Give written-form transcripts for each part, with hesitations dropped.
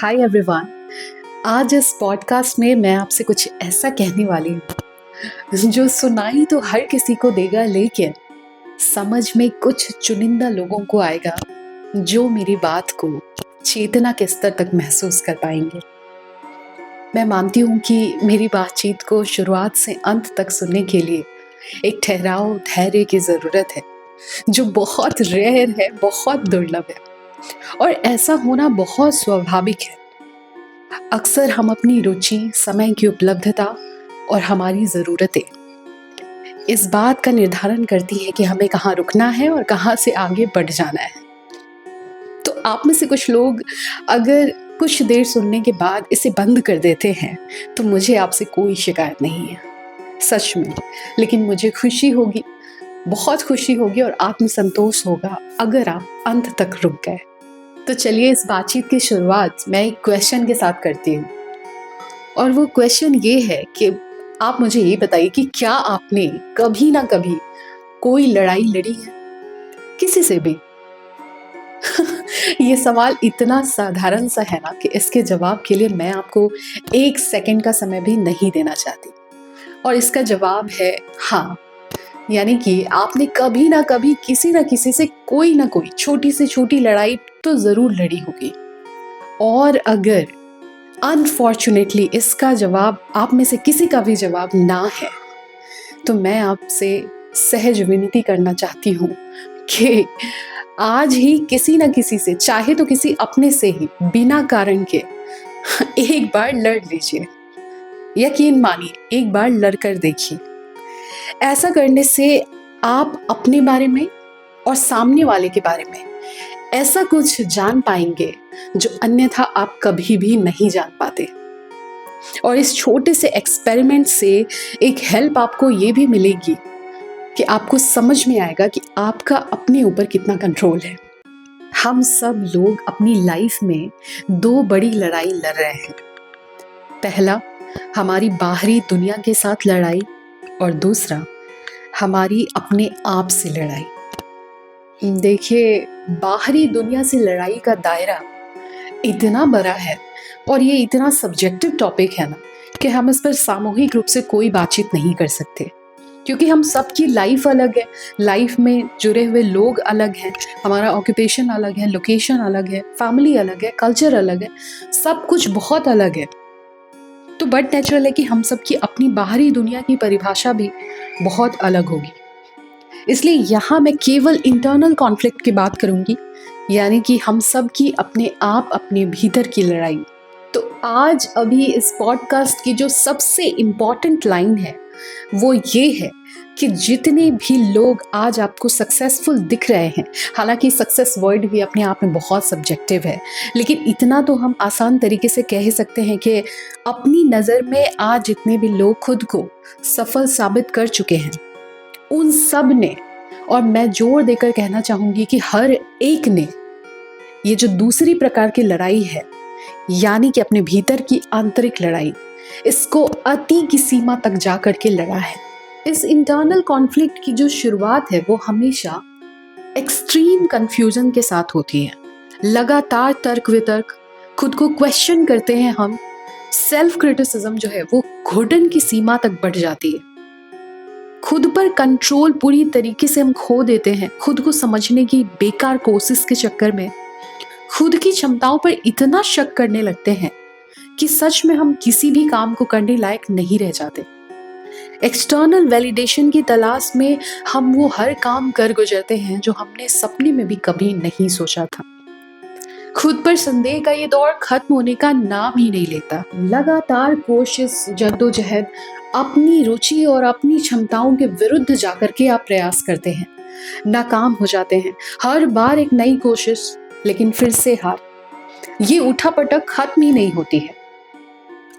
Hi everyone. आज इस podcast में मैं आपसे कुछ ऐसा कहने वाली हूँ जो सुनाई तो हर किसी को देगा, लेकिन समझ में कुछ चुनिंदा लोगों को आएगा जो मेरी बात को चेतना के स्तर तक महसूस कर पाएंगे। मैं मानती हूँ कि मेरी बातचीत को शुरुआत से अंत तक सुनने के लिए एक ठहराव, धैर्य की ज़रूरत है जो बहुत रेयर है, बहुत दुर्लभ है और ऐसा होना बहुत स्वाभाविक है। अक्सर हम अपनी रुचि, समय की उपलब्धता और हमारी ज़रूरतें इस बात का निर्धारण करती है कि हमें कहाँ रुकना है और कहाँ से आगे बढ़ जाना है। तो आप में से कुछ लोग अगर कुछ देर सुनने के बाद इसे बंद कर देते हैं तो मुझे आपसे कोई शिकायत नहीं है, सच में। लेकिन मुझे खुशी होगी, बहुत खुशी होगी और आत्मसंतोष होगा अगर आप अंत तक रुक गए। तो चलिए इस बातचीत की शुरुआत मैं एक क्वेश्चन के साथ करती हूँ और वो क्वेश्चन ये है कि आप मुझे ये बताइए कि क्या आपने कभी ना कभी कोई लड़ाई लड़ी है किसी से भी? ये सवाल इतना साधारण सा है ना कि इसके जवाब के लिए मैं आपको 1 सेकंड का समय भी नहीं देना चाहती और इसका जवाब है हाँ। यानी कि आपने कभी ना कभी किसी ना किसी से कोई ना कोई छोटी से छोटी लड़ाई तो जरूर लड़ी होगी। और अगर अनफॉर्चुनेटली इसका जवाब आप में से किसी का भी जवाब ना है तो मैं आपसे सहज विनती करना चाहती हूँ कि आज ही किसी न किसी से, चाहे तो किसी अपने से ही, बिना कारण के एक बार लड़ लीजिए। यकीन मानिए, एक बार लड़कर देखिए। ऐसा करने से आप अपने बारे में और सामने वाले के बारे में ऐसा कुछ जान पाएंगे जो अन्यथा आप कभी भी नहीं जान पाते। और इस छोटे से एक्सपेरिमेंट से एक हेल्प आपको ये भी मिलेगी कि आपको समझ में आएगा कि आपका अपने ऊपर कितना कंट्रोल है। हम सब लोग अपनी लाइफ में 2 बड़ी लड़ाई लड़ रहे हैं। पहला, हमारी बाहरी दुनिया के साथ लड़ाई और दूसरा, हमारी अपने आप से लड़ाई। देखिए, बाहरी दुनिया से लड़ाई का दायरा इतना बड़ा है और ये इतना सब्जेक्टिव टॉपिक है ना कि हम इस पर सामूहिक रूप से कोई बातचीत नहीं कर सकते, क्योंकि हम सबकी लाइफ अलग है, लाइफ में जुड़े हुए लोग अलग हैं, हमारा ऑक्यूपेशन अलग है, लोकेशन अलग है, फैमिली अलग है, कल्चर अलग है, सब कुछ बहुत अलग है। तो बट नेचुरल है कि हम सबकी अपनी बाहरी दुनिया की परिभाषा भी बहुत अलग होगी। इसलिए यहाँ मैं केवल इंटरनल कॉन्फ्लिक्ट की बात करूंगी, यानी कि हम सब की अपने आप, अपने भीतर की लड़ाई। तो आज अभी इस पॉडकास्ट की जो सबसे इम्पॉर्टेंट लाइन है वो ये है कि जितने भी लोग आज आपको सक्सेसफुल दिख रहे हैं, हालांकि सक्सेस वर्ड भी अपने आप में बहुत सब्जेक्टिव है, लेकिन इतना तो हम आसान तरीके से कह सकते हैं कि अपनी नज़र में आज जितने भी लोग खुद को सफल साबित कर चुके हैं, उन सब ने, और मैं जोर देकर कहना चाहूँगी कि हर एक ने, ये जो दूसरी प्रकार की लड़ाई है, यानी कि अपने भीतर की आंतरिक लड़ाई, इसको अति की सीमा तक जा कर के लड़ा है। इस इंटरनल कॉन्फ्लिक्ट की जो शुरुआत है वो हमेशा एक्सट्रीम कंफ्यूजन के साथ होती है। लगातार तर्क वितर्क, खुद को क्वेश्चन करते हैं हम, सेल्फ क्रिटिसिज्म जो है वो घुटन की सीमा तक बढ़ जाती है। खुद पर कंट्रोल पूरी तरीके से हम खो देते हैं, खुद को समझने की बेकार कोशिश के चक्कर में खुद की क्षमताओं पर इतना शक करने लगते हैं कि सच में हम किसी भी काम को करने लायक नहीं रह जाते। एक्सटर्नल वैलिडेशन की तलाश में हम वो हर काम कर गुजरते हैं जो हमने सपने में भी कभी नहीं सोचा था। खुद पर संदेह का ये दौर खत्म होने का नाम ही नहीं लेता। लगातार कोशिश, जद्दोजहद, अपनी रुचि और अपनी क्षमताओं के विरुद्ध जाकर के आप प्रयास करते हैं, नाकाम हो जाते हैं। हर बार एक नई कोशिश, लेकिन फिर से हार। ये उठापटक खत्म ही नहीं होती है।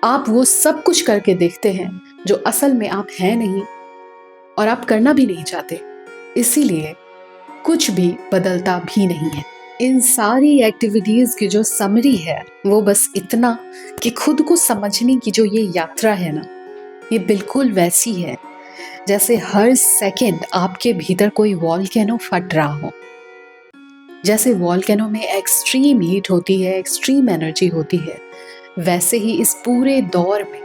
आप वो सब कुछ करके देखते हैं जो असल में आप हैं नहीं और आप करना भी नहीं चाहते, इसीलिए कुछ भी बदलता भी नहीं है। इन सारी एक्टिविटीज की जो समरी है वो बस इतना कि खुद को समझने की जो ये यात्रा है ना, ये बिल्कुल वैसी है जैसे हर सेकंड आपके भीतर कोई वॉल्केनो फट रहा हो। जैसे वॉल्केनो में एक्सट्रीम हीट होती है, एक्सट्रीम एनर्जी होती है, वैसे ही इस पूरे दौर में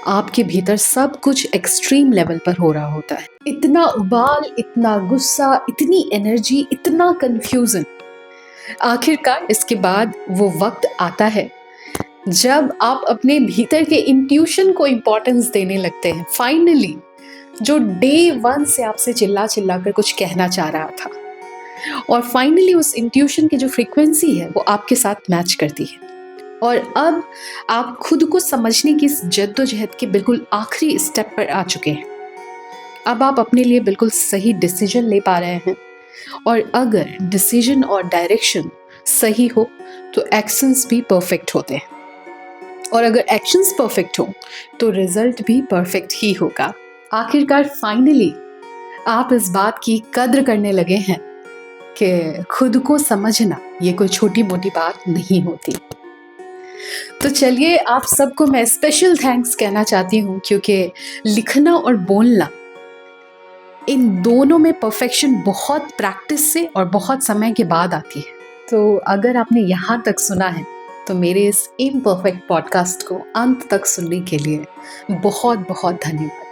आपके भीतर सब कुछ एक्सट्रीम लेवल पर हो रहा होता है। इतना उबाल, इतना गुस्सा, इतनी एनर्जी, इतना कंफ्यूजन। आखिरकार इसके बाद वो वक्त आता है जब आप अपने भीतर के इंट्यूशन को इम्पोर्टेंस देने लगते हैं। फाइनली जो डे वन से आपसे चिल्ला चिल्ला कर कुछ कहना चाह रहा था, और फाइनली उस इंट्यूशन की जो फ्रीक्वेंसी है वो आपके साथ मैच करती है। और अब आप खुद को समझने की इस जद्दोजहद के बिल्कुल आखिरी स्टेप पर आ चुके हैं। अब आप अपने लिए बिल्कुल सही डिसीजन ले पा रहे हैं, और अगर डिसीजन और डायरेक्शन सही हो तो एक्शंस भी परफेक्ट होते हैं, और अगर एक्शंस परफेक्ट हो तो रिजल्ट भी परफेक्ट ही होगा। आखिरकार फाइनली आप इस बात की कद्र करने लगे हैं कि खुद को समझना ये कोई छोटी मोटी बात नहीं होती। तो चलिए, आप सबको मैं स्पेशल थैंक्स कहना चाहती हूँ, क्योंकि लिखना और बोलना, इन दोनों में परफेक्शन बहुत प्रैक्टिस से और बहुत समय के बाद आती है। तो अगर आपने यहाँ तक सुना है तो मेरे इस इम्परफेक्ट पॉडकास्ट को अंत तक सुनने के लिए बहुत बहुत धन्यवाद।